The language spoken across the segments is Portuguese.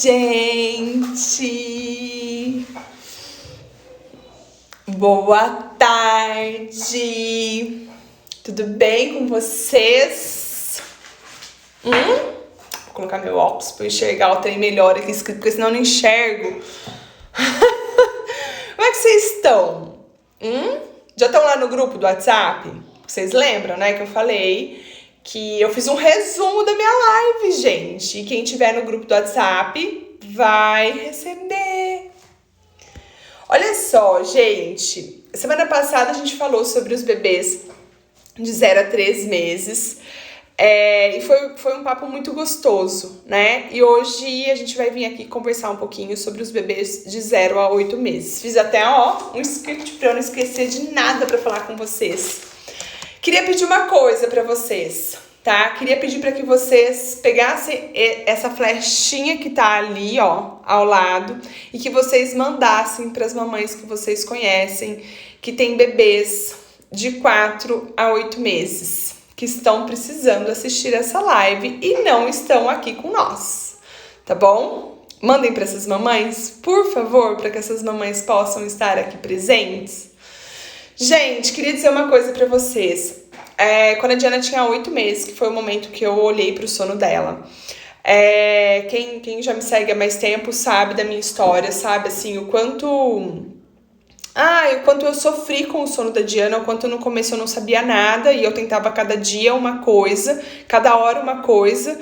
gente! Boa tarde! Tudo bem com vocês? Vou colocar meu óculos para eu enxergar o trem melhor aqui escrito, porque senão eu não enxergo. Como é que vocês estão? Já estão lá no grupo do WhatsApp? Vocês lembram, né, que eu falei que eu fiz um resumo da minha live, gente. E quem tiver no grupo do WhatsApp vai receber. Olha só, gente. Semana passada a gente falou sobre os bebês de 0 a 3 meses. E foi um papo muito gostoso, né? E hoje a gente vai vir aqui conversar um pouquinho sobre os bebês de 0 a 8 meses. Fiz até, um script pra eu não esquecer de nada pra falar com vocês. Queria pedir uma coisa pra vocês, tá? Queria pedir pra que vocês pegassem essa flechinha que tá ali, ó, ao lado, e que vocês mandassem pras mamães que vocês conhecem, que tem bebês de 4 a 8 meses, que estão precisando assistir essa live e não estão aqui com nós, tá bom? Mandem pra essas mamães, por favor, pra que essas mamães possam estar aqui presentes. Gente, queria dizer uma coisa pra vocês. Quando a Diana tinha 8 meses, que foi o momento que eu olhei pro sono dela. Quem já me segue há mais tempo sabe da minha história, sabe, assim, o quanto eu sofri com o sono da Diana, o quanto no começo eu não sabia nada e eu tentava cada dia uma coisa, cada hora uma coisa.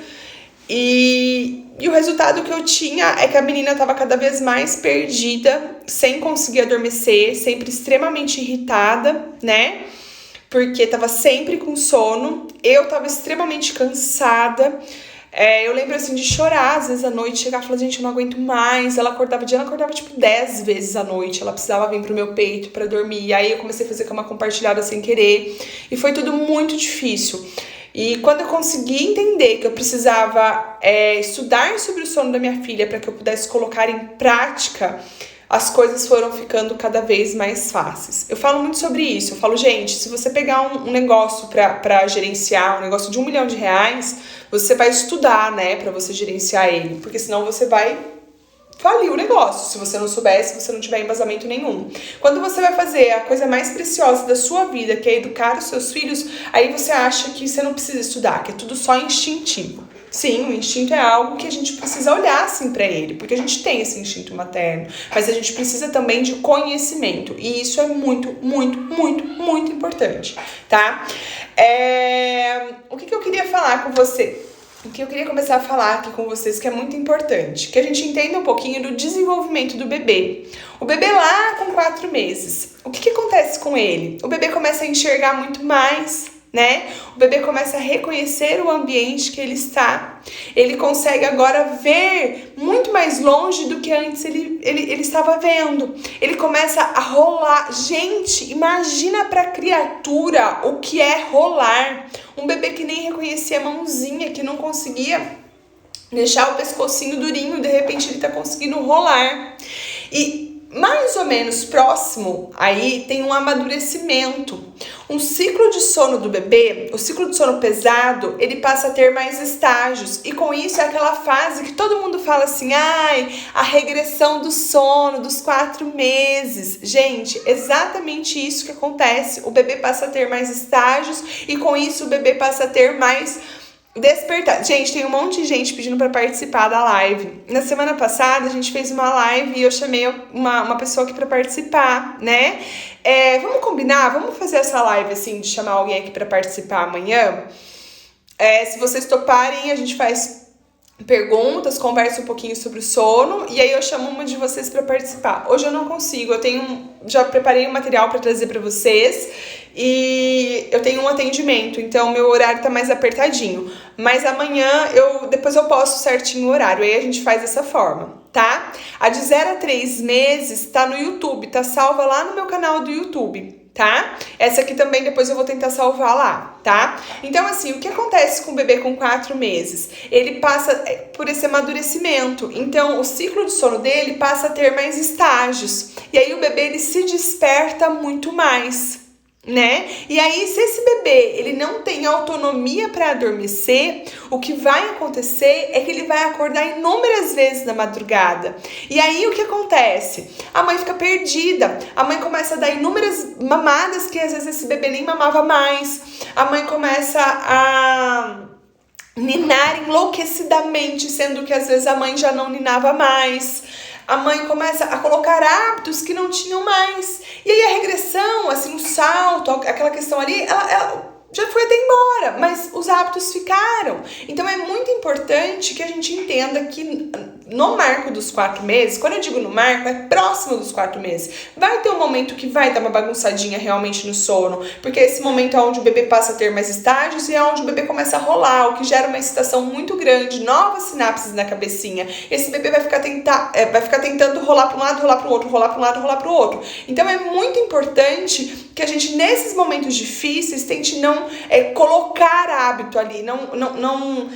E o resultado que eu tinha é que a menina estava cada vez mais perdida, sem conseguir adormecer, sempre extremamente irritada, né? Porque estava sempre com sono, eu estava extremamente cansada. Eu lembro assim de chorar às vezes à noite, chegar e falar, gente, eu não aguento mais. Ela acordava tipo 10 vezes à noite, ela precisava vir pro meu peito pra dormir. E aí eu comecei a fazer cama compartilhada sem querer, e foi tudo muito difícil. E quando eu consegui entender que eu precisava estudar sobre o sono da minha filha para que eu pudesse colocar em prática, as coisas foram ficando cada vez mais fáceis. Eu falo muito sobre isso. Eu falo, gente, se você pegar um negócio para gerenciar, um negócio de R$1 milhão, você vai estudar, né, para você gerenciar ele, porque senão você vai falir o negócio, se você não souber, se você não tiver embasamento nenhum. Quando você vai fazer a coisa mais preciosa da sua vida, que é educar os seus filhos, aí você acha que você não precisa estudar, que é tudo só instintivo. Sim, o instinto é algo que a gente precisa olhar assim pra ele, porque a gente tem esse instinto materno, mas a gente precisa também de conhecimento, e isso é muito, muito, muito, muito importante, tá? O que eu queria falar com você? O que eu queria começar a falar aqui com vocês, que é muito importante, que a gente entenda um pouquinho do desenvolvimento do bebê. O bebê lá com 4 meses, o que acontece com ele? O bebê começa a enxergar muito mais, né? O bebê começa a reconhecer o ambiente que ele está. Ele consegue agora ver muito mais longe do que antes ele estava vendo. Ele começa a rolar. Gente, imagina para a criatura o que é rolar. Um bebê que nem reconhecia a mãozinha, que não conseguia deixar o pescocinho durinho, de repente ele tá conseguindo rolar. E mais ou menos próximo aí tem um amadurecimento. Um ciclo de sono do bebê, o ciclo de sono pesado, ele passa a ter mais estágios. E com isso é aquela fase que todo mundo fala assim, a regressão do sono dos 4 meses. Gente, exatamente isso que acontece. O bebê passa a ter mais estágios e com isso o bebê passa a ter mais despertar. Gente, tem um monte de gente pedindo para participar da live. Na semana passada a gente fez uma live e eu chamei uma pessoa aqui para participar, né? Vamos combinar? Vamos fazer essa live assim, de chamar alguém aqui para participar amanhã? Se vocês toparem, a gente faz perguntas, conversa um pouquinho sobre o sono e aí eu chamo uma de vocês para participar. Hoje eu não consigo, já preparei um material para trazer para vocês e eu tenho um atendimento, então meu horário tá mais apertadinho, mas amanhã depois eu posto certinho o horário, aí a gente faz dessa forma, tá? A de 0 a 3 meses tá no YouTube, tá salva lá no meu canal do YouTube, tá? Essa aqui também depois eu vou tentar salvar lá, tá? Então, assim, o que acontece com o bebê com 4 meses? Ele passa por esse amadurecimento, então o ciclo de sono dele passa a ter mais estágios, e aí o bebê ele se desperta muito mais. né? E aí, se esse bebê ele não tem autonomia para adormecer, o que vai acontecer é que ele vai acordar inúmeras vezes na madrugada. E aí, o que acontece? A mãe fica perdida, a mãe começa a dar inúmeras mamadas que às vezes esse bebê nem mamava mais, a mãe começa a ninar enlouquecidamente, sendo que às vezes a mãe já não ninava mais. A mãe começa a colocar hábitos que não tinham mais. E aí a regressão, assim, o salto, aquela questão ali, ela já foi até embora, mas os hábitos ficaram. Então é muito importante que a gente entenda que no marco dos 4 meses, quando eu digo no marco, é próximo dos 4 meses. Vai ter um momento que vai dar uma bagunçadinha realmente no sono, porque esse momento é onde o bebê passa a ter mais estágios e é onde o bebê começa a rolar, o que gera uma excitação muito grande, novas sinapses na cabecinha. Esse bebê vai ficar tentando rolar para um lado, rolar para o outro, rolar para um lado, rolar para o outro. Então é muito importante que a gente, nesses momentos difíceis, tente não colocar hábito ali, não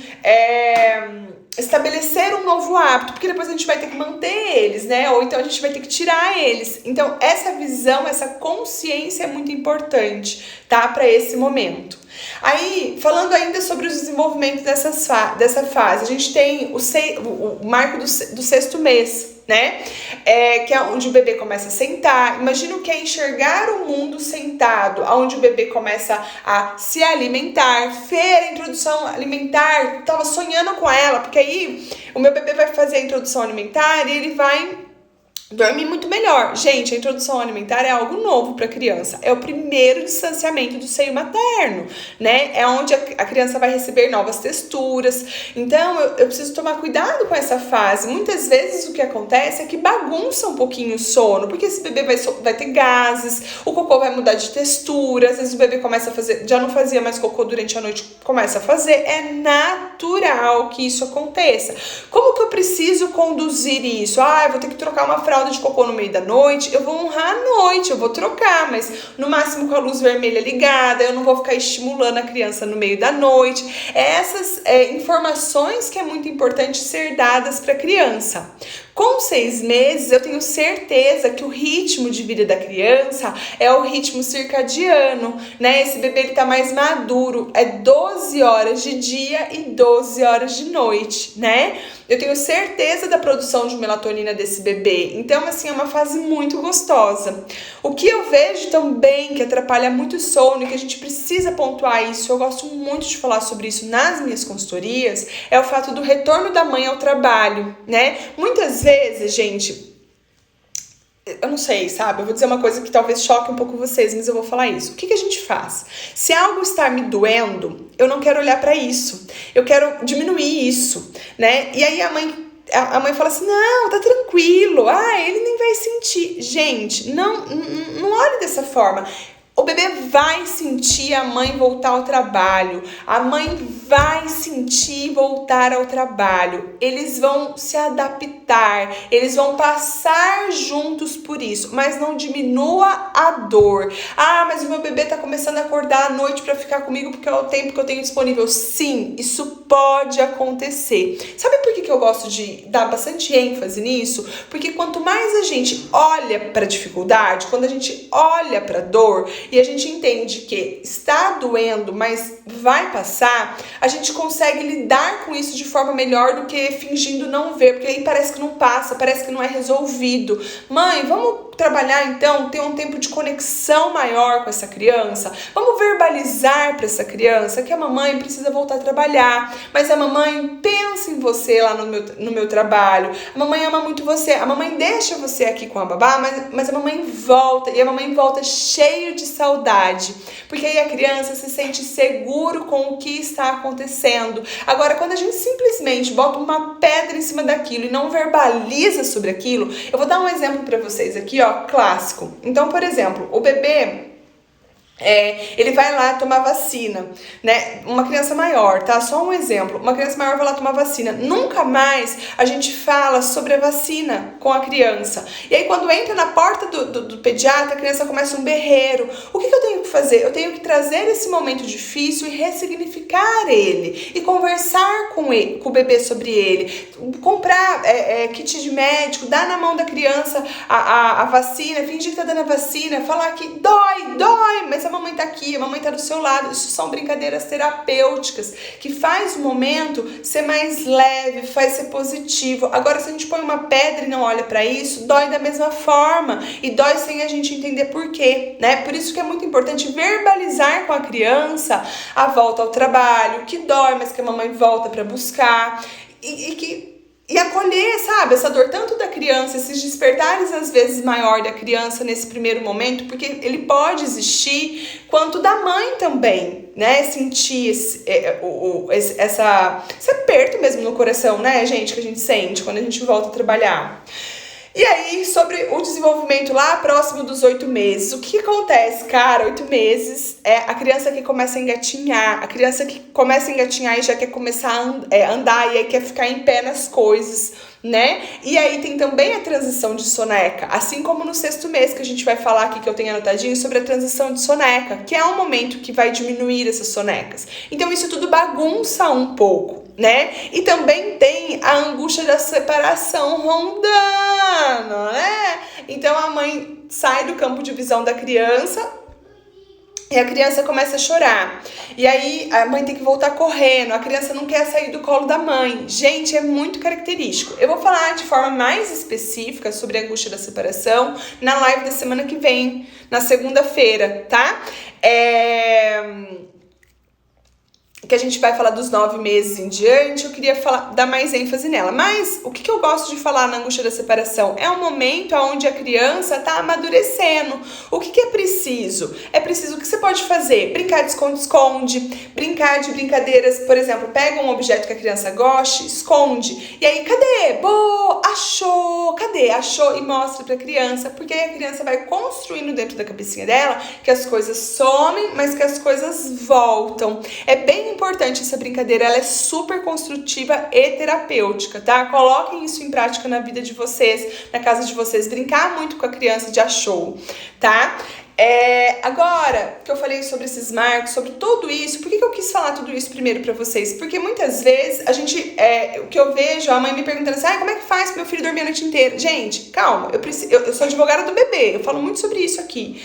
estabelecer um novo hábito, porque depois a gente vai ter que manter eles, né? Ou então a gente vai ter que tirar eles. Então, essa visão, essa consciência é muito importante, tá? Para esse momento. Aí, falando ainda sobre os desenvolvimentos dessa fase, a gente tem o marco do 6º mês, né? Que é onde o bebê começa a sentar. Imagina o que é enxergar o mundo sentado, onde o bebê começa a se alimentar. A introdução alimentar, tava sonhando com ela, porque aí o meu bebê vai fazer a introdução alimentar e ele vai dormir muito melhor. Gente, a introdução alimentar é algo novo para a criança. É o primeiro distanciamento do seio materno, né? É onde a criança vai receber novas texturas. Então, eu preciso tomar cuidado com essa fase. Muitas vezes o que acontece é que bagunça um pouquinho o sono, porque esse bebê vai ter gases, o cocô vai mudar de textura, às vezes o bebê começa a fazer, já não fazia mais cocô durante a noite, começa a fazer. É natural que isso aconteça. Como que eu preciso conduzir isso? Eu vou ter que trocar uma fralda de cocô no meio da noite, eu vou honrar a noite, eu vou trocar, mas no máximo com a luz vermelha ligada, eu não vou ficar estimulando a criança no meio da noite. Essas informações que é muito importante ser dadas para a criança. Com 6 meses, eu tenho certeza que o ritmo de vida da criança é o ritmo circadiano, né? Esse bebê ele tá mais maduro, é 12 horas de dia e 12 horas de noite, né? Eu tenho certeza da produção de melatonina desse bebê. Então, assim, é uma fase muito gostosa. O que eu vejo também que atrapalha muito o sono e que a gente precisa pontuar isso, eu gosto muito de falar sobre isso nas minhas consultorias, é o fato do retorno da mãe ao trabalho, né? Muitas vezes, gente, eu não sei, sabe? Eu vou dizer uma coisa que talvez choque um pouco vocês, mas eu vou falar isso. O que a gente faz? Se algo está me doendo, eu não quero olhar para isso. Eu quero diminuir isso, né? E aí a mãe fala assim, não, tá tranquilo. Ele nem vai sentir. Gente, não olhe dessa forma. O bebê vai sentir a mãe voltar ao trabalho. A mãe vai sentir voltar ao trabalho. Eles vão se adaptar. Eles vão passar juntos por isso. Mas não diminua a dor. Mas o meu bebê tá começando a acordar à noite para ficar comigo porque é o tempo que eu tenho disponível. Sim, isso pode acontecer. Sabe por que eu gosto de dar bastante ênfase nisso? Porque quanto mais a gente olha para a dificuldade, quando a gente olha para a dor, e a gente entende que está doendo, mas vai passar, a gente consegue lidar com isso de forma melhor do que fingindo não ver, porque aí parece que não passa, parece que não é resolvido. Mãe, vamos trabalhar então, ter um tempo de conexão maior com essa criança, vamos verbalizar para essa criança que a mamãe precisa voltar a trabalhar, mas a mamãe pensa em você lá no meu trabalho, a mamãe ama muito você, a mamãe deixa você aqui com a babá, mas a mamãe volta, e a mamãe volta cheio de saudade, porque aí a criança se sente seguro com o que está acontecendo. Agora, quando a gente simplesmente bota uma pedra em cima daquilo e não verbaliza sobre aquilo, eu vou dar um exemplo para vocês aqui, clássico. Então, por exemplo, o bebê, ele vai lá tomar vacina, né? Uma criança maior, tá? Só um exemplo. Uma criança maior vai lá tomar vacina. Nunca mais a gente fala sobre a vacina com a criança. E aí, quando entra na porta do pediatra, a criança começa um berreiro. O que eu tenho que fazer? Eu tenho que trazer esse momento difícil e ressignificar ele. E conversar com o bebê sobre ele. Comprar kit de médico, dar na mão da criança a vacina, fingir que tá dando a vacina, falar que dói, mas a mamãe tá aqui, a mamãe tá do seu lado. Isso são brincadeiras terapêuticas que faz o momento ser mais leve, faz ser positivo. Agora, se a gente põe uma pedra e não olha pra isso, dói da mesma forma e dói sem a gente entender por quê, né? Por isso que é muito importante verbalizar com a criança a volta ao trabalho, que dói, mas que a mamãe volta pra buscar e acolher, sabe, essa dor tanto da criança, esses despertares às vezes maior da criança nesse primeiro momento, porque ele pode existir, quanto da mãe também, né, sentir esse aperto mesmo no coração, né, gente, que a gente sente quando a gente volta a trabalhar. E aí, sobre o desenvolvimento lá próximo dos 8 meses, o que acontece? Cara, 8 meses é a criança que começa a engatinhar, a criança que começa a engatinhar e já quer começar a andar e aí quer ficar em pé nas coisas, né? E aí tem também a transição de soneca, assim como no 6º mês, que a gente vai falar aqui, que eu tenho anotadinho, sobre a transição de soneca, que é um momento que vai diminuir essas sonecas. Então isso tudo bagunça um pouco, né? E também tem a angústia da separação rondando, né? Então a mãe sai do campo de visão da criança e a criança começa a chorar. E aí a mãe tem que voltar correndo, a criança não quer sair do colo da mãe. Gente, é muito característico. Eu vou falar de forma mais específica sobre a angústia da separação na live da semana que vem, na segunda-feira, tá? Que a gente vai falar dos 9 meses em diante, eu queria dar mais ênfase nela. Mas o que eu gosto de falar na angústia da separação? É um momento onde a criança está amadurecendo. O que é preciso? É preciso, o que você pode fazer? Brincar de esconde-esconde, brincar de brincadeiras, por exemplo, pega um objeto que a criança goste, esconde, e aí, cadê? Boa, achou, cadê? Achou, e mostra pra criança, porque aí a criança vai construindo dentro da cabecinha dela que as coisas somem, mas que as coisas voltam. É bem importante essa brincadeira, ela é super construtiva e terapêutica, tá? Coloquem isso em prática na vida de vocês, na casa de vocês, brincar muito com a criança de achou, tá? Agora que eu falei sobre esses marcos, sobre tudo isso, por que eu quis falar tudo isso primeiro pra vocês? Porque muitas vezes o que eu vejo, a mãe me perguntando assim, como é que faz pro meu filho dormir a noite inteira? Gente, calma, eu sou advogada do bebê, eu falo muito sobre isso aqui.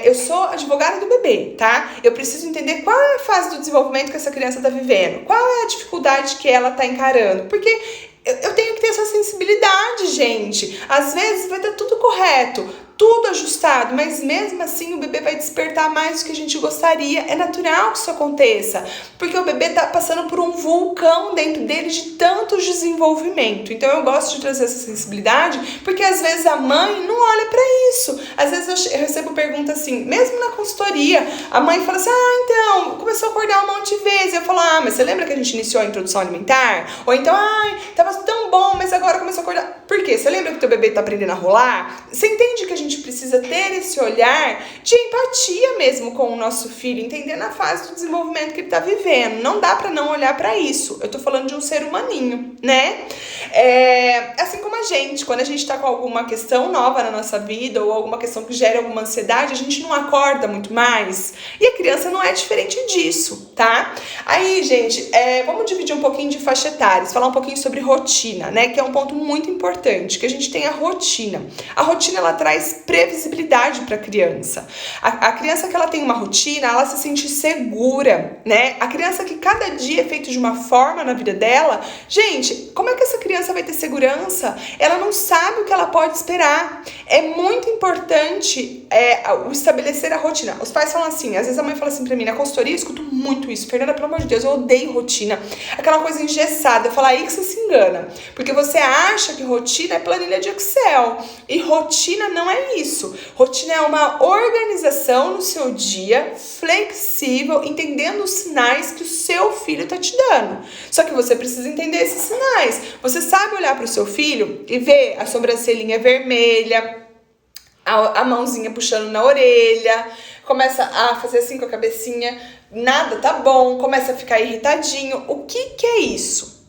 Eu sou advogada do bebê, tá? Eu preciso entender qual é a fase do desenvolvimento que essa criança tá vivendo, qual é a dificuldade que ela tá encarando, porque eu tenho que ter essa sensibilidade, gente. Às vezes vai estar tudo correto, tudo ajustado, mas mesmo assim o bebê vai despertar mais do que a gente gostaria. É natural que isso aconteça, porque o bebê tá passando por um vulcão dentro dele de tanto desenvolvimento. Então eu gosto de trazer essa sensibilidade, porque às vezes a mãe não olha pra isso. Às vezes eu recebo pergunta assim, mesmo na consultoria, a mãe fala assim, então, começou a acordar um monte de vezes. Eu falo, mas você lembra que a gente iniciou a introdução alimentar? Ou então, tava tão bom, mas agora começou a acordar. Por quê? Você lembra que teu bebê tá aprendendo a rolar? Você entende que a gente precisa ter esse olhar de empatia mesmo com o nosso filho, entendendo a fase do desenvolvimento que ele tá vivendo. Não dá pra não olhar pra isso. Eu tô falando de um ser humaninho, né? Assim como a gente, quando a gente tá com alguma questão nova na nossa vida ou alguma questão que gera alguma ansiedade, a gente não acorda muito mais. E a criança não é diferente disso, tá? Aí, gente, vamos dividir um pouquinho de faixa etária, falar um pouquinho sobre rotina, né? Que é um ponto muito importante, que a gente tem a rotina. A rotina, ela traz previsibilidade para a criança. A criança que ela tem uma rotina, ela se sente segura, né? A criança que cada dia é feito de uma forma na vida dela, gente, como é que essa criança vai ter segurança? Ela não sabe o que ela pode esperar. É muito importante o estabelecer a rotina. Os pais falam assim, às vezes a mãe fala assim pra mim, na consultoria eu escuto muito isso, Fernanda, pelo amor de Deus, eu odeio rotina. Aquela coisa engessada, eu falo, aí que você se engana, porque você acha que rotina é planilha de Excel, e rotina não é isso. Rotina é uma organização no seu dia, flexível, entendendo os sinais que o seu filho tá te dando. Só que você precisa entender esses sinais. Você sabe olhar pro seu filho e ver a sobrancelhinha vermelha, a mãozinha puxando na orelha, começa a fazer assim com a cabecinha, nada tá bom, começa a ficar irritadinho. O que é isso?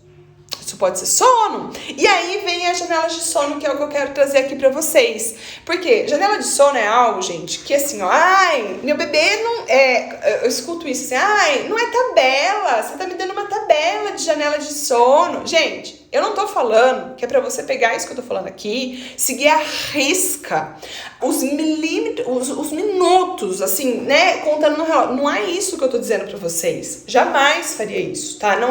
Isso pode ser sono. E aí vem as janelas de sono, que é o que eu quero trazer aqui pra vocês. Porque janela de sono é algo, gente, que assim, ó, meu bebê não eu escuto isso assim, não é tabela, você tá me dando uma tabela de janela de sono. Gente, Eu não tô falando que é pra você pegar isso que eu tô falando aqui, seguir à risca os milímetros, os minutos, assim, né, contando no relógio. Não é isso que eu tô dizendo pra vocês. Jamais faria isso, tá? Não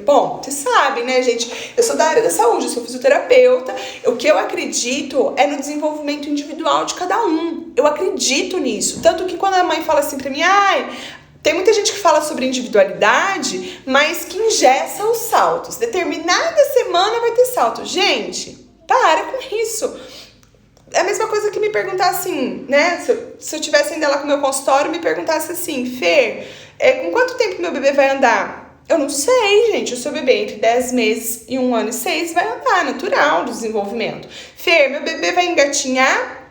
bom, vocês sabem, né, gente? Eu sou da área da saúde, eu sou fisioterapeuta. O que eu acredito é no desenvolvimento individual de cada um. Eu acredito nisso. Tanto que quando a mãe fala assim pra mim, tem muita gente que fala sobre individualidade, mas que engessa os saltos. Determinada semana vai ter salto. Gente, para com isso. É a mesma coisa que me perguntar assim, né? Se eu tivesse ainda lá com o meu consultório, me perguntasse assim, Fer, com quanto tempo meu bebê vai andar? Eu não sei, gente. O seu bebê entre 10 meses e 1 ano e 6 vai andar, natural do desenvolvimento. Fer, meu bebê vai engatinhar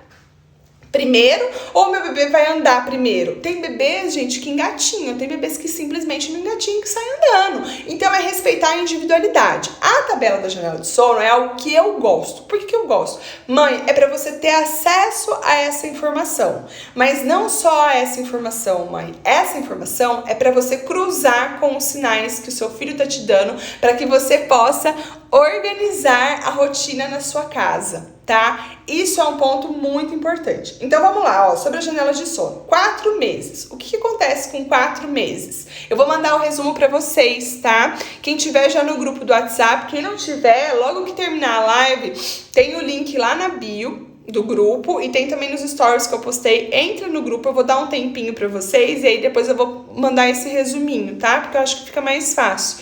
primeiro ou meu bebê vai andar primeiro? Tem bebês, gente, que engatinham, tem bebês que simplesmente não engatinham, que saem andando. Então é respeitar a individualidade. A tabela da janela de sono é algo que eu gosto. Por que eu gosto? Mãe, é para você ter acesso a essa informação. Mas não só a essa informação, mãe. Essa informação é para você cruzar com os sinais que o seu filho tá te dando, para que você possa organizar a rotina na sua casa, tá? Isso é um ponto muito importante. Então vamos lá, sobre as janelas de sono. 4 meses. O que acontece com 4 meses? Eu vou mandar o resumo pra vocês, tá? Quem tiver já no grupo do WhatsApp, quem não tiver, logo que terminar a live, tem o link lá na bio do grupo e tem também nos stories que eu postei. Entra no grupo, eu vou dar um tempinho pra vocês e aí depois eu vou mandar esse resuminho, tá? Porque eu acho que fica mais fácil.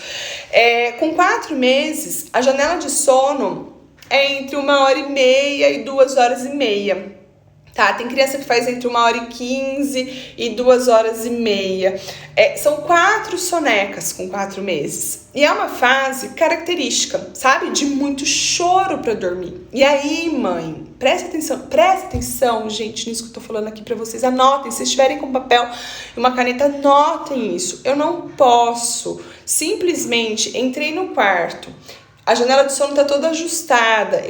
Com 4 meses, a janela de sono é entre 1h30 e 2h30, tá? Tem criança que faz entre 1h15 e 2h30. São 4 sonecas com 4 meses. E é uma fase característica, sabe? De muito choro pra dormir. E aí, mãe, presta atenção, gente, nisso que eu tô falando aqui pra vocês. Anotem, se estiverem com papel e uma caneta, anotem isso. Eu não posso, simplesmente, entrei no quarto, a janela de sono tá toda ajustada,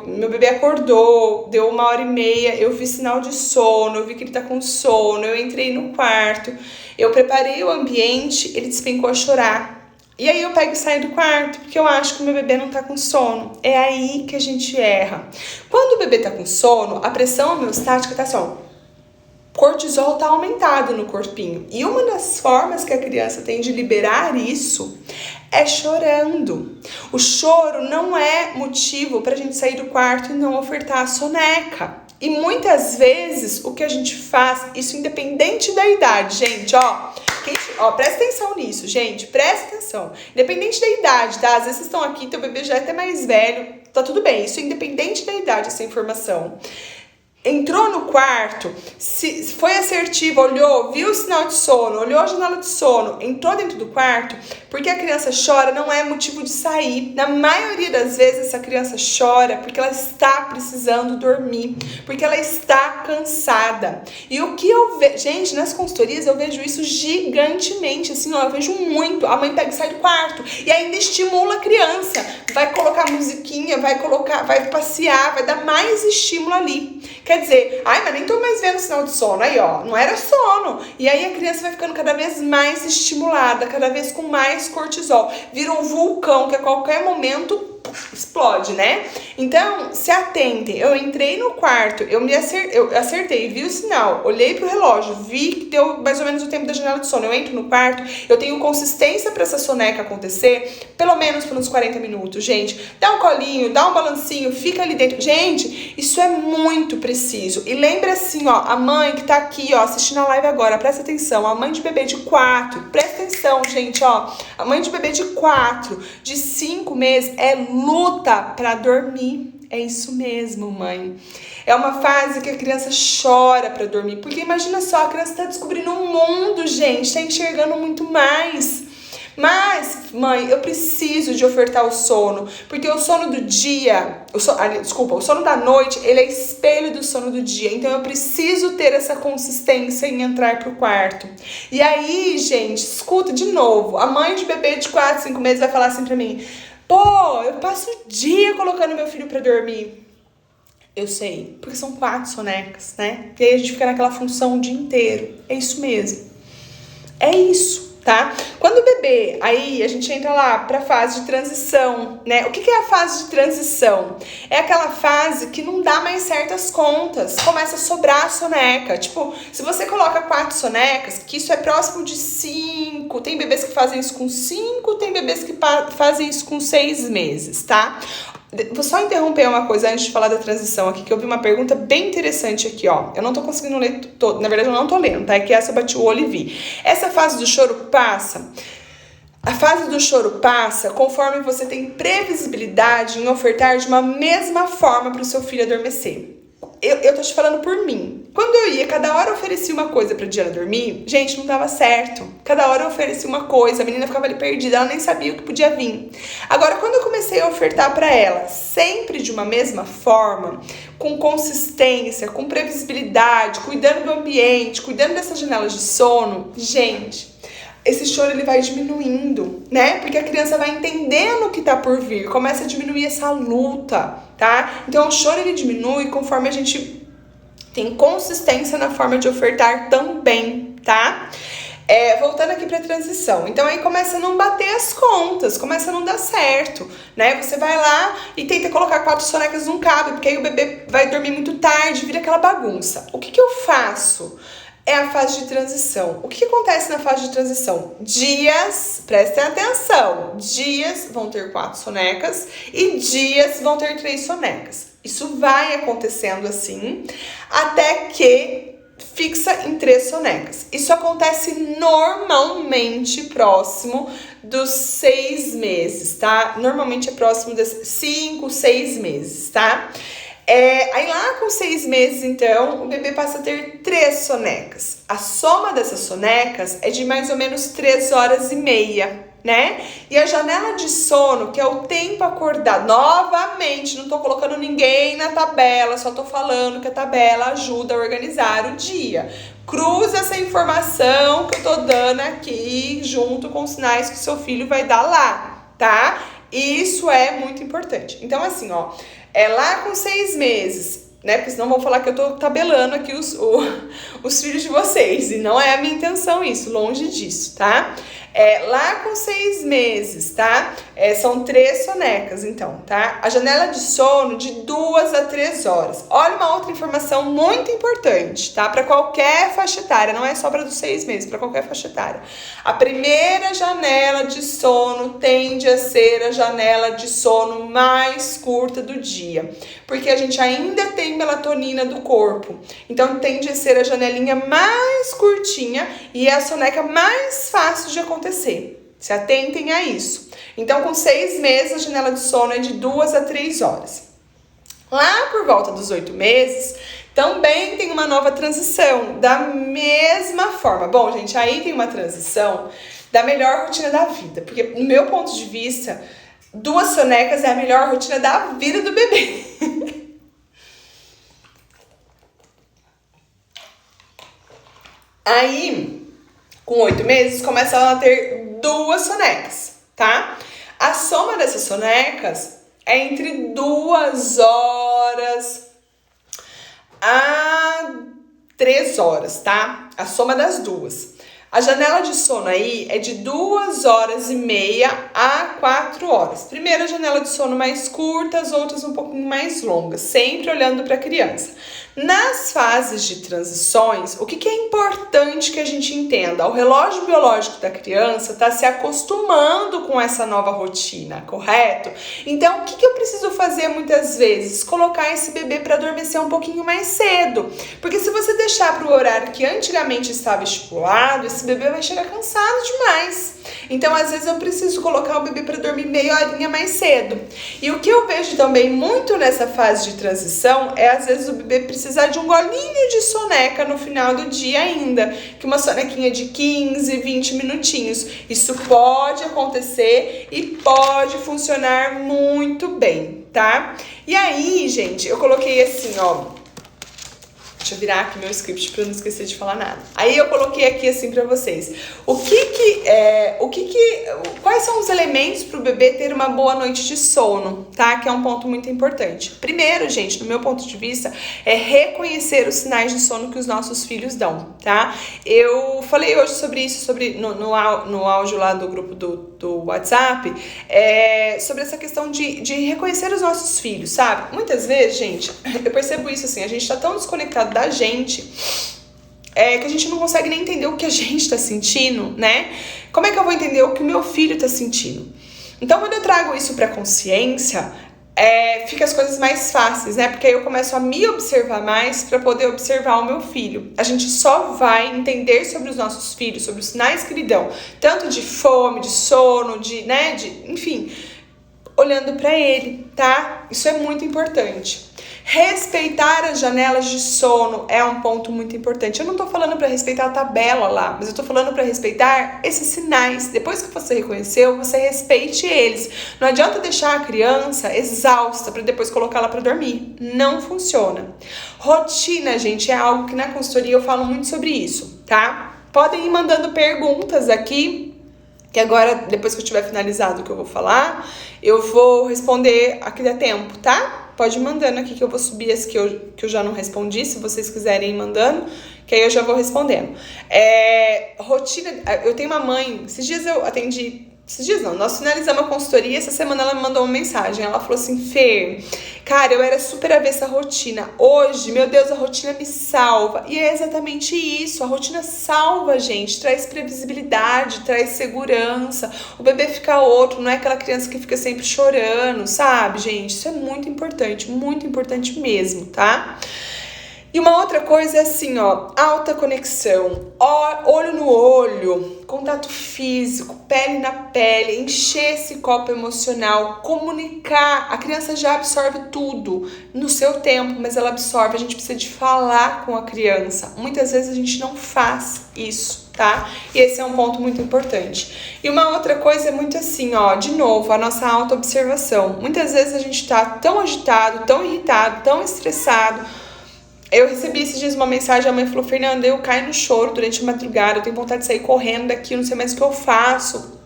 meu bebê acordou, deu 1h30, eu vi sinal de sono, eu vi que ele tá com sono, eu entrei no quarto, eu preparei o ambiente, ele despencou a chorar. E aí eu pego e saio do quarto, porque eu acho que o meu bebê não tá com sono. É aí que a gente erra. Quando o bebê tá com sono, a pressão homeostática tá assim, cortisol tá aumentado no corpinho. E uma das formas que a criança tem de liberar isso é chorando. O choro não é motivo pra gente sair do quarto e não ofertar a soneca. E muitas vezes o que a gente faz, isso independente da idade, gente, presta atenção nisso, gente, presta atenção. Independente da idade, tá? Às vezes vocês estão aqui, teu bebê já é até mais velho, tá tudo bem, isso é independente da idade, essa informação. Entrou no quarto, foi assertivo, olhou, viu o sinal de sono, olhou a janela de sono, entrou dentro do quarto, porque a criança chora não é motivo de sair. Na maioria das vezes essa criança chora porque ela está precisando dormir, porque ela está cansada. E o que eu vejo, gente, nas consultorias eu vejo isso gigantemente, assim, eu vejo muito. A mãe pega e sai do quarto e ainda estimula a criança, vai colocar musiquinha, vai passear, vai dar mais estímulo ali. Quer dizer, mas nem tô mais vendo sinal de sono. Aí, não era sono. E aí a criança vai ficando cada vez mais estimulada, cada vez com mais cortisol. Vira um vulcão que a qualquer momento explode, né? Então, se atentem. Eu entrei no quarto, eu acertei, vi o sinal, olhei pro relógio, vi que deu mais ou menos o tempo da janela de sono. Eu entro no quarto, eu tenho consistência pra essa soneca acontecer, pelo menos por uns 40 minutos, gente. Dá um colinho, dá um balancinho, fica ali dentro. Gente, isso é muito preciso. E lembra assim, a mãe que tá aqui, assistindo a live agora, presta atenção, a mãe de bebê de 4, presta atenção, gente, a mãe de bebê de 4, de 5 meses, é luta pra dormir. É isso mesmo, mãe. É uma fase que a criança chora pra dormir. Porque imagina só, a criança tá descobrindo um mundo, gente. Tá enxergando muito mais. Mas, mãe, eu preciso de ofertar o sono. Porque o sono do dia... o sono da noite, ele é espelho do sono do dia. Então, eu preciso ter essa consistência em entrar pro quarto. E aí, gente, escuta de novo. A mãe de bebê de 4, 5 meses vai falar assim pra mim... eu passo o dia colocando meu filho pra dormir. Eu sei, porque são 4 sonecas, né? E aí a gente fica naquela função o dia inteiro. É isso mesmo. É isso, tá? Quando o bebê, aí a gente entra lá pra fase de transição, né? O que é a fase de transição? É aquela fase que não dá mais certas contas, começa a sobrar a soneca. Tipo, se você coloca 4 sonecas, que isso é próximo de 5, tem bebês que fazem isso com 5, tem bebês que fazem isso com 6 meses, tá? Vou só interromper uma coisa antes de falar da transição aqui, que eu vi uma pergunta bem interessante aqui, ó. Eu não tô conseguindo ler todo, na verdade eu não tô lendo, tá? É que essa eu bati o olho e vi. Essa fase do choro passa. A fase do choro passa conforme você tem previsibilidade em ofertar de uma mesma forma para o seu filho adormecer. Eu tô te falando por mim. Quando eu ia, cada hora eu oferecia uma coisa pra Diana dormir, gente, não dava certo. Cada hora eu oferecia uma coisa, a menina ficava ali perdida, ela nem sabia o que podia vir. Agora, quando eu comecei a ofertar pra ela, sempre de uma mesma forma, com consistência, com previsibilidade, cuidando do ambiente, cuidando dessas janelas de sono, gente, esse choro ele vai diminuindo, né? Porque a criança vai entendendo o que tá por vir, começa a diminuir essa luta, tá? Então o choro ele diminui conforme a gente tem consistência na forma de ofertar também, tá? Voltando aqui pra transição, então aí começa a não bater as contas, começa a não dar certo, né? Você vai lá e tenta colocar 4 sonecas num cabo, porque aí o bebê vai dormir muito tarde, vira aquela bagunça. O que eu faço? É a fase de transição. O que acontece na fase de transição? Dias, prestem atenção, dias vão ter 4 sonecas e dias vão ter 3 sonecas. Isso vai acontecendo assim, até que fixa em 3 sonecas. Isso acontece normalmente próximo dos 6 meses, tá? Normalmente é próximo dos 5, 6 meses, tá? Aí lá com 6 meses, então, o bebê passa a ter 3 sonecas. A soma dessas sonecas é de mais ou menos 3 horas e meia, né? E a janela de sono, que é o tempo acordado, novamente, não tô colocando ninguém na tabela, só tô falando que a tabela ajuda a organizar o dia. Cruza essa informação que eu tô dando aqui, junto com os sinais que o seu filho vai dar lá, tá? Isso é muito importante. Então, assim, ó, lá com 6 meses, né? Porque senão vão falar que eu tô tabelando aqui os filhos de vocês. E não é a minha intenção isso, longe disso, tá? Lá com 6 meses, tá? São 3 sonecas, então, tá? A janela de sono de 2 a 3 horas. Olha uma outra informação muito importante, tá? Para qualquer faixa etária, não é só para dos 6 meses, para qualquer faixa etária. A primeira janela de sono tende a ser a janela de sono mais curta do dia, porque a gente ainda tem melatonina do corpo. Então, tende a ser a janelinha mais curtinha e é a soneca mais fácil de acontecer. Se atentem a isso. Então, com 6 meses, a janela de sono é de 2 a 3 horas. Lá por volta dos 8 meses, também tem uma nova transição, da mesma forma. Bom, gente, aí tem uma transição da melhor rotina da vida, porque, no meu ponto de vista, 2 sonecas é a melhor rotina da vida do bebê. Aí, com 8 meses, começa a ter 2 sonecas, tá? A soma dessas sonecas é entre 2 horas a 3 horas, tá? A soma das duas. A janela de sono aí é de 2 horas e meia a 4 horas. Primeiro, a janela de sono mais curta, as outras um pouquinho mais longas, sempre olhando para a criança. Nas fases de transições, o que é importante que a gente entenda? O relógio biológico da criança está se acostumando com essa nova rotina, correto? Então, o que eu preciso fazer muitas vezes? Colocar esse bebê para adormecer um pouquinho mais cedo. Porque se você deixar para o horário que antigamente estava estipulado, esse bebê vai chegar cansado demais. Então, às vezes, eu preciso colocar o bebê para dormir meia horinha mais cedo. E o que eu vejo também muito nessa fase de transição é, às vezes, o bebê precisar de um golinho de soneca no final do dia ainda, que uma sonequinha de 15, 20 minutinhos. Isso pode acontecer e pode funcionar muito bem, tá? E aí, gente, eu coloquei assim, ó, Deixa eu virar aqui meu script pra eu não esquecer de falar nada. Aí eu coloquei aqui assim pra vocês. Quais são os elementos pro bebê ter uma boa noite de sono, tá? Que é um ponto muito importante. Primeiro, gente, no meu ponto de vista, é reconhecer os sinais de sono que os nossos filhos dão, tá? Eu falei hoje sobre isso, no áudio lá do grupo do WhatsApp, sobre essa questão de reconhecer os nossos filhos, sabe? Muitas vezes, gente, eu percebo isso assim, a gente tá tão desconectado da gente, que a gente não consegue nem entender o que a gente tá sentindo, né? Como é que eu vou entender o que o meu filho tá sentindo? Então, quando eu trago isso pra consciência, fica as coisas mais fáceis, né? Porque aí eu começo a me observar mais para poder observar o meu filho. A gente só vai entender sobre os nossos filhos, sobre os sinais que lhe dão, tanto de fome, de sono, enfim, olhando para ele, tá? Isso é muito importante. Respeitar as janelas de sono é um ponto muito importante. Eu não tô falando para respeitar a tabela lá, mas eu tô falando para respeitar esses sinais. Depois que você reconheceu, você respeite eles. Não adianta deixar a criança exausta para depois colocá-la para dormir. Não funciona. Rotina, gente, é algo que na consultoria eu falo muito sobre isso, tá? Podem ir mandando perguntas aqui, que agora, depois que eu tiver finalizado o que eu vou falar, eu vou responder aqui dá tempo, tá? Pode ir mandando aqui que eu vou subir as que eu já não respondi, se vocês quiserem ir mandando, que aí eu já vou respondendo. Rotina, eu tenho uma mãe, esses dias eu atendi, nós finalizamos a consultoria, essa semana ela me mandou uma mensagem, ela falou assim, Fê, cara, eu era super avessa à rotina, hoje, meu Deus, a rotina me salva, e é exatamente isso, a rotina salva a gente, traz previsibilidade, traz segurança, o bebê fica outro, não é aquela criança que fica sempre chorando, sabe, gente, isso é muito importante mesmo, tá? E uma outra coisa é assim, ó, alta conexão, olho no olho, contato físico, pele na pele, encher esse copo emocional, comunicar. A criança já absorve tudo no seu tempo, mas ela absorve, a gente precisa de falar com a criança. Muitas vezes a gente não faz isso, tá? E esse é um ponto muito importante. E uma outra coisa é muito assim, ó, de novo, a nossa autoobservação. Muitas vezes a gente tá tão agitado, tão irritado, tão estressado. Eu recebi esses dias uma mensagem, a mãe falou, Fernanda, eu caio no choro durante a madrugada, eu tenho vontade de sair correndo daqui, eu não sei mais o que eu faço.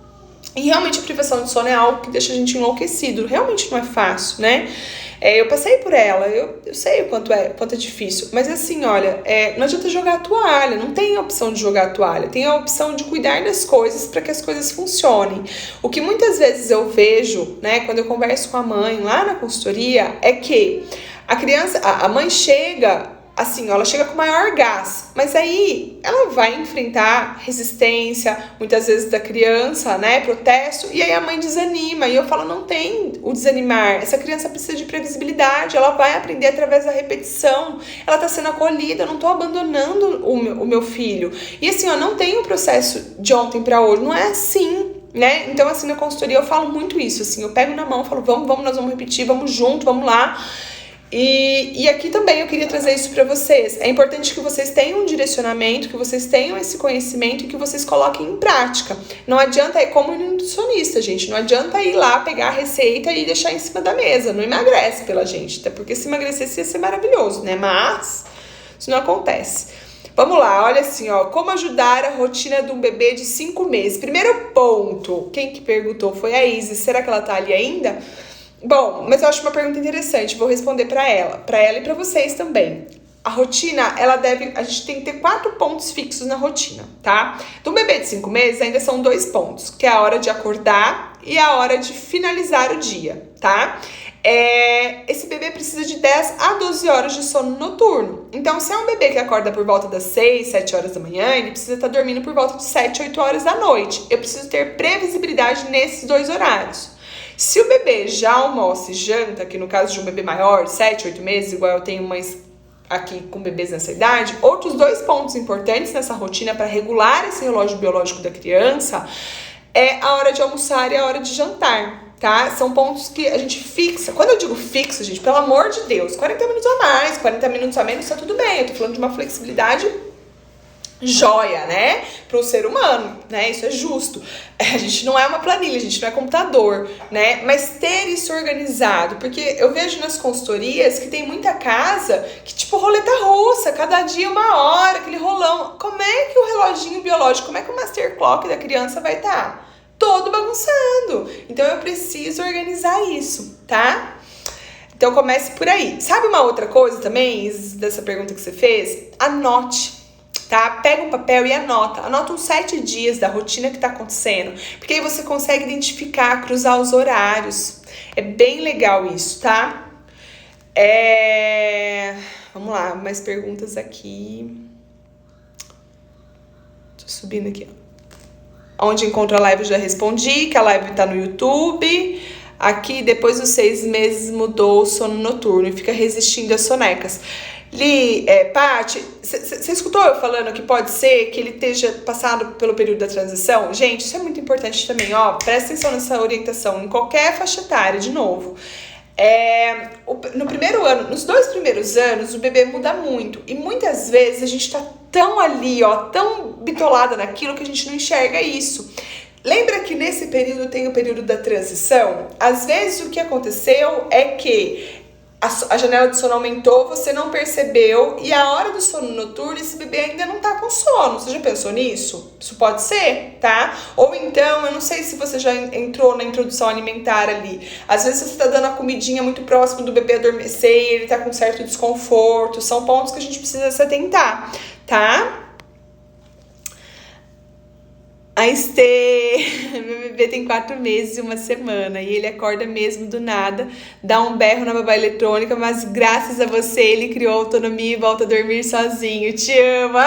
E realmente a privação de sono é algo que deixa a gente enlouquecido, realmente não é fácil, né? Eu passei por ela, eu sei o quanto é difícil, mas assim, olha, não adianta jogar a toalha, não tem a opção de jogar a toalha, tem a opção de cuidar das coisas para que as coisas funcionem. O que muitas vezes eu vejo, né, quando eu converso com a mãe lá na consultoria, é que a criança, a mãe chega, assim, ela chega com maior gás, mas aí ela vai enfrentar resistência, muitas vezes da criança, né, protesto, e aí a mãe desanima, e eu falo, não tem o desanimar, essa criança precisa de previsibilidade, ela vai aprender através da repetição, ela tá sendo acolhida, eu não tô abandonando o meu filho, e assim, ó, não tem o processo de ontem pra hoje, não é assim, né, então assim, na consultoria eu falo muito isso, assim, eu pego na mão, falo, vamos, nós vamos repetir, vamos junto, vamos lá. E aqui também eu queria trazer isso para vocês. É importante que vocês tenham um direcionamento, que vocês tenham esse conhecimento e que vocês coloquem em prática. Não adianta, como nutricionista, gente, não adianta ir lá pegar a receita e deixar em cima da mesa. Não emagrece pela gente, até porque se emagrecesse ia ser maravilhoso, né? Mas isso não acontece. Vamos lá, olha assim, ó, como ajudar a rotina de um bebê de 5 meses. Primeiro ponto, quem que perguntou foi a Isis. Será que ela tá ali ainda? Bom, mas eu acho uma pergunta interessante, vou responder para ela e para vocês também. A rotina, a gente tem que ter 4 pontos fixos na rotina, tá? Do bebê de 5 meses ainda são 2 pontos, que é a hora de acordar e a hora de finalizar o dia, tá? Esse bebê precisa de 10 a 12 horas de sono noturno. Então, se é um bebê que acorda por volta das 6, 7 horas da manhã, ele precisa estar dormindo por volta de 7, 8 horas da noite. Eu preciso ter previsibilidade nesses 2 horários. Se o bebê já almoça e janta, que no caso de um bebê maior, 7, 8 meses, igual eu tenho mães aqui com bebês nessa idade, outros 2 pontos importantes nessa rotina para regular esse relógio biológico da criança é a hora de almoçar e a hora de jantar, tá? São pontos que a gente fixa. Quando eu digo fixo, gente, pelo amor de Deus, 40 minutos a mais, 40 minutos a menos, tá tudo bem. Eu tô falando de uma flexibilidade joia, né? Para o ser humano, né? Isso é justo. A gente não é uma planilha, a gente não é computador, né? Mas ter isso organizado, porque eu vejo nas consultorias que tem muita casa que, tipo, roleta russa, cada dia 1 hora, aquele rolão. Como é que o reloginho biológico, como é que o master clock da criança vai estar? Todo bagunçando. Então eu preciso organizar isso, tá? Então comece por aí. Sabe uma outra coisa também, dessa pergunta que você fez? Anote. Tá? Pega um papel e anota uns 7 dias da rotina que tá acontecendo, porque aí você consegue identificar, cruzar os horários, é bem legal isso, tá? Vamos lá, mais perguntas aqui, tô subindo aqui, onde encontra a live eu já respondi, que a live tá no YouTube. Aqui, depois dos 6 meses, mudou o sono noturno e fica resistindo às sonecas. Paty, você escutou eu falando que pode ser que ele esteja passado pelo período da transição? Gente, isso é muito importante também, ó. Presta atenção nessa orientação, em qualquer faixa etária, de novo. No primeiro ano, nos 2 primeiros anos, o bebê muda muito. E muitas vezes a gente tá tão ali, ó, tão bitolada naquilo que a gente não enxerga isso. Lembra que nesse período tem o período da transição? Às vezes o que aconteceu é que a janela de sono aumentou, você não percebeu, e a hora do sono noturno, esse bebê ainda não tá com sono. Você já pensou nisso? Isso pode ser, tá? Ou então, eu não sei se você já entrou na introdução alimentar ali. Às vezes você tá dando a comidinha muito próximo do bebê adormecer e ele tá com certo desconforto. São pontos que a gente precisa se atentar, tá? A Estê, meu bebê tem 4 meses e 1 semana e ele acorda mesmo do nada, dá um berro na babá eletrônica, mas graças a você ele criou autonomia e volta a dormir sozinho. Te amo!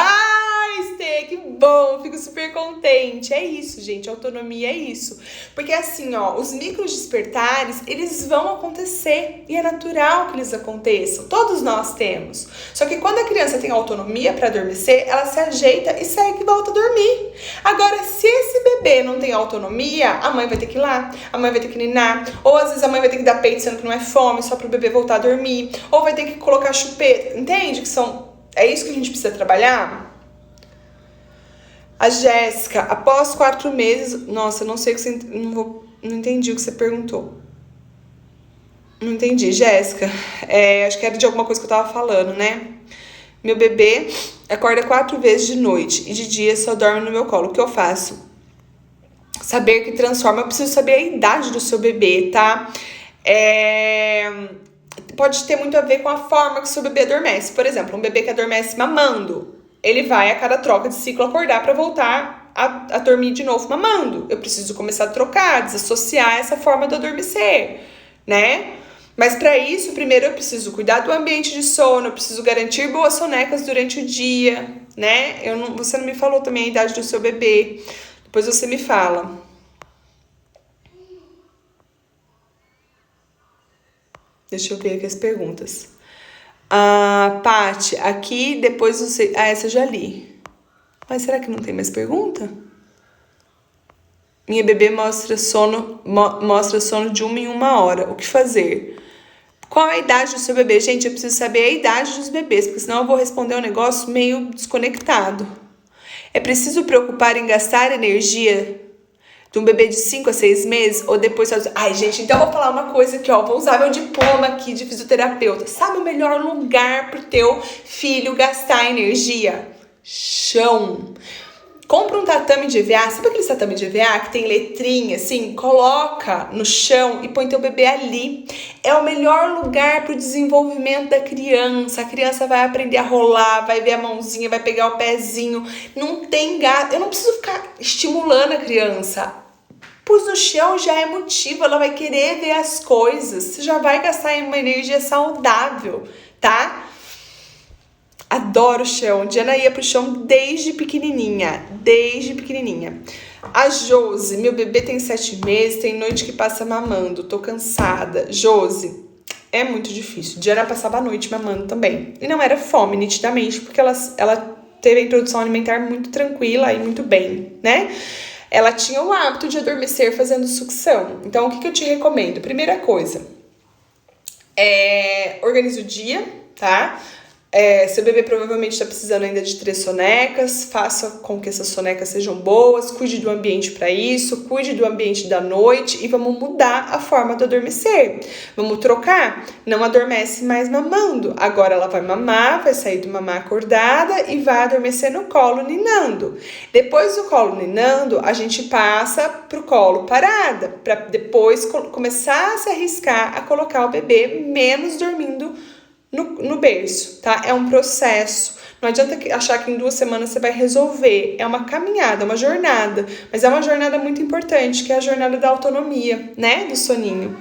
Estê, que bom! Fico super contente. É isso, gente, autonomia é isso. Porque assim, ó, os micros despertares, eles vão acontecer e é natural que eles aconteçam. Todos nós temos. Só que quando a criança tem autonomia para adormecer, ela se ajeita e segue e volta a dormir. Agora, se esse bebê não tem autonomia, a mãe vai ter que ir lá, a mãe vai ter que ninar, ou às vezes a mãe vai ter que dar peito sendo que não é fome, só pro bebê voltar a dormir, ou vai ter que colocar chupeta, entende? É isso que a gente precisa trabalhar? A Jéssica, após 4 meses... Nossa, não sei o que você... Não entendi o que você perguntou. Não entendi, Jéssica. Acho que era de alguma coisa que eu tava falando, né? Meu bebê acorda 4 vezes de noite e de dia só dorme no meu colo. O que eu faço? Saber que transforma. Eu preciso saber a idade do seu bebê, tá? Pode ter muito a ver com a forma que o seu bebê adormece. Por exemplo, um bebê que adormece mamando, ele vai a cada troca de ciclo acordar para voltar a dormir de novo mamando. Eu preciso começar a trocar, desassociar essa forma de adormecer, né? Mas para isso, primeiro eu preciso cuidar do ambiente de sono, eu preciso garantir boas sonecas durante o dia, né? Você não me falou também a idade do seu bebê. Depois você me fala. Deixa eu ver aqui as perguntas. Paty, aqui depois você... essa eu já li. Mas será que não tem mais pergunta? Minha bebê mostra sono de 1 em 1 hora. O que fazer? Qual é a idade do seu bebê? Gente, eu preciso saber a idade dos bebês, porque senão eu vou responder um negócio meio desconectado. É preciso preocupar em gastar energia de um bebê de 5 a 6 meses? Ou depois... Ai, gente, então eu vou falar uma coisa aqui, ó. Vou usar meu diploma aqui de fisioterapeuta. Sabe o melhor lugar pro teu filho gastar energia? Chão. Compra um tatame de EVA, sabe aquele tatame de EVA que tem letrinha assim? Coloca no chão e põe teu bebê ali. É o melhor lugar para o desenvolvimento da criança. A criança vai aprender a rolar, vai ver a mãozinha, vai pegar o pezinho. Não tem gato. Eu não preciso ficar estimulando a criança. Pus no chão já é motivo, ela vai querer ver as coisas. Você já vai gastar uma energia saudável, tá? Adoro o chão. Diana ia pro chão desde pequenininha. A Josi, meu bebê tem 7 meses, tem noite que passa mamando. Tô cansada. Josi, é muito difícil. Diana passava a noite mamando também. E não era fome, nitidamente, porque ela teve a introdução alimentar muito tranquila e muito bem, né? Ela tinha o hábito de adormecer fazendo sucção. Então, o que eu te recomendo? Primeira coisa, organize o dia, tá? Seu bebê provavelmente está precisando ainda de 3 sonecas, faça com que essas sonecas sejam boas, cuide do ambiente para isso, cuide do ambiente da noite e vamos mudar a forma do adormecer. Vamos trocar, não adormece mais mamando, agora ela vai mamar, vai sair do mamar acordada e vai adormecer no colo ninando. Depois do colo ninando, a gente passa pro colo parada, para depois começar a se arriscar a colocar o bebê menos dormindo no berço, tá? É um processo. Não adianta achar que em 2 semanas você vai resolver. É uma caminhada, é uma jornada. Mas é uma jornada muito importante, que é a jornada da autonomia, né? Do soninho.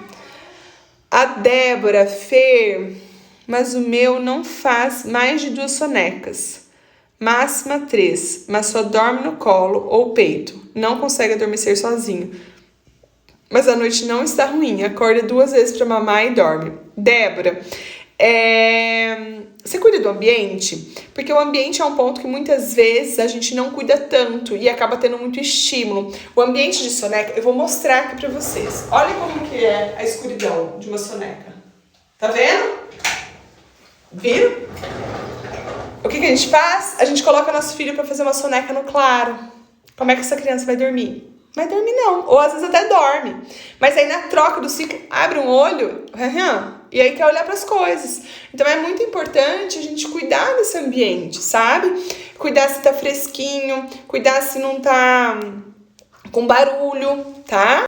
A Débora, Fer, mas o meu não faz mais de 2 sonecas. Máxima 3, mas só dorme no colo ou peito. Não consegue adormecer sozinho. Mas a noite não está ruim. Acorda 2 vezes para mamar e dorme. Débora, você cuida do ambiente? Porque o ambiente é um ponto que muitas vezes a gente não cuida tanto e acaba tendo muito estímulo. O ambiente de soneca, eu vou mostrar aqui pra vocês. Olha como que é a escuridão de uma soneca. Tá vendo? Viram? O que a gente faz? A gente coloca nosso filho pra fazer uma soneca no claro. Como é que essa criança vai dormir? Vai dormir não, ou às vezes até dorme. Mas aí na troca do ciclo, abre um olho, e aí quer olhar para as coisas. Então é muito importante a gente cuidar desse ambiente, sabe? Cuidar se tá fresquinho, cuidar se não tá com barulho, tá?